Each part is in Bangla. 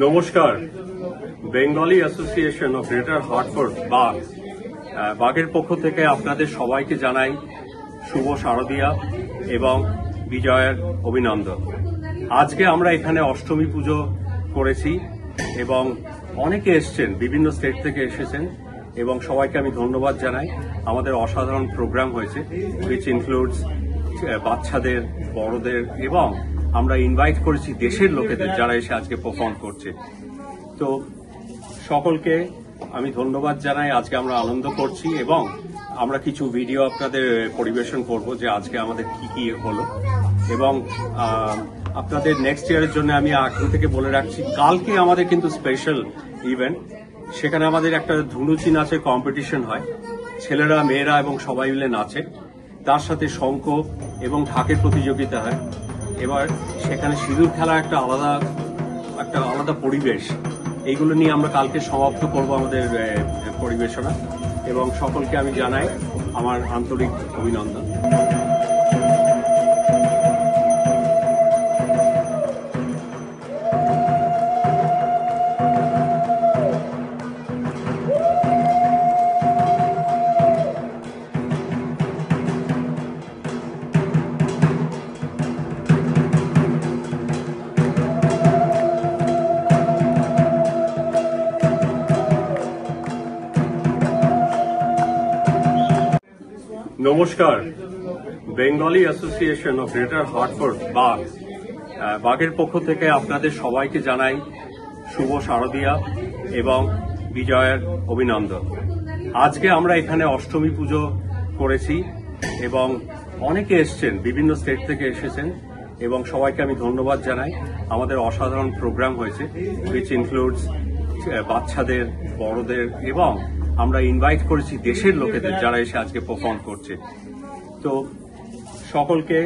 নমস্কার। Bengali association of greater Hartford বাগের পক্ষ থেকে আপনাদের সবাইকে জানাই শুভ শারদিয়া এবং বিজয়ের অভিনন্দন। আজকে আমরা এখানে অষ্টমী পুজো করেছি এবং অনেকে এসছেন, বিভিন্ন স্টেট থেকে এসেছেন এবং সবাইকে আমি ধন্যবাদ জানাই। আমাদের অসাধারণ প্রোগ্রাম হয়েছে, উইচ ইনক্লুডস বাচ্চাদের, বড়দের এবং আমরা ইনভাইট করেছি দেশের লোকেদের যারা এসে আজকে পারফর্ম করছে। তো সকলকে আমি ধন্যবাদ জানাই। আজকে আমরা আনন্দ করছি এবং আমরা কিছু ভিডিও আপনাদের পরিবেশন করব যে আজকে আমাদের কি কি হলো এবং আপনাদের নেক্সট ইয়ারের জন্য আমি আগে থেকে বলে রাখছি, কালকে আমাদের কিন্তু স্পেশাল ইভেন্ট। সেখানে আমাদের একটা ধুনুচি নাচের কম্পিটিশন হয়, ছেলেরা মেয়েরা এবং সবাই মিলে নাচে, তার সাথে শঙ্খ এবং ঢাকের প্রতিযোগিতা হয়। এবার সেখানে সিঁদুর খেলা একটা আলাদা পরিবেশ। এইগুলো নিয়ে আমরা কালকে সমাপ্ত করব আমাদের পরিবেশনা এবং সকলকে আমি জানাই আমার আন্তরিক অভিনন্দন। নমস্কার। Bengali association of greater Hartford বাগের পক্ষ থেকে আপনাদের সবাইকে জানাই শুভ শারদিয়া এবং বিজয়ের অভিনন্দন। আজকে আমরা এখানে অষ্টমী পুজো করেছি এবং অনেকে এসছেন, বিভিন্ন স্টেট থেকে এসেছেন এবং সবাইকে আমি ধন্যবাদ জানাই। আমাদের অসাধারণ প্রোগ্রাম হয়েছে, উইচ ইনক্লুডস বাচ্চাদের, বড়দের এবং আমরা ইনভাইট করেছি দেশের লোকেদের যারা এসে আজকে পারফর্ম করছে। তো সকলকে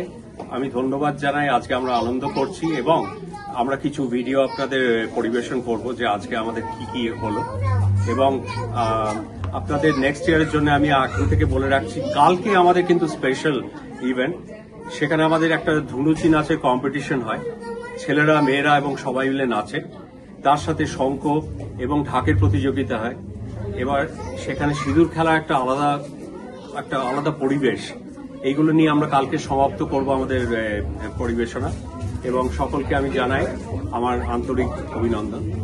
আমি ধন্যবাদ জানাই। আজকে আমরা আনন্দ করছি এবং আমরা কিছু ভিডিও আপনাদের পরিবেশন করব যে আজকে আমাদের কি কি হলো এবং আপনাদের নেক্সট ইয়ারের জন্য আমি আগে থেকে বলে রাখছি, কালকে আমাদের কিন্তু স্পেশাল ইভেন্ট। সেখানে আমাদের একটা ধুনুচি নাচের কম্পিটিশন হয়, ছেলেরা মেয়েরা এবং সবাই মিলে নাচে, তার সাথে শঙ্খ এবং ঢাকের প্রতিযোগিতা হয়। এবার সেখানে সিঁদুর খেলা একটা আলাদা পরিবেশ। এইগুলো নিয়ে আমরা কালকে সমাপ্ত করব আমাদের পরিবেশনা এবং সকলকে আমি জানাই আমার আন্তরিক অভিনন্দন।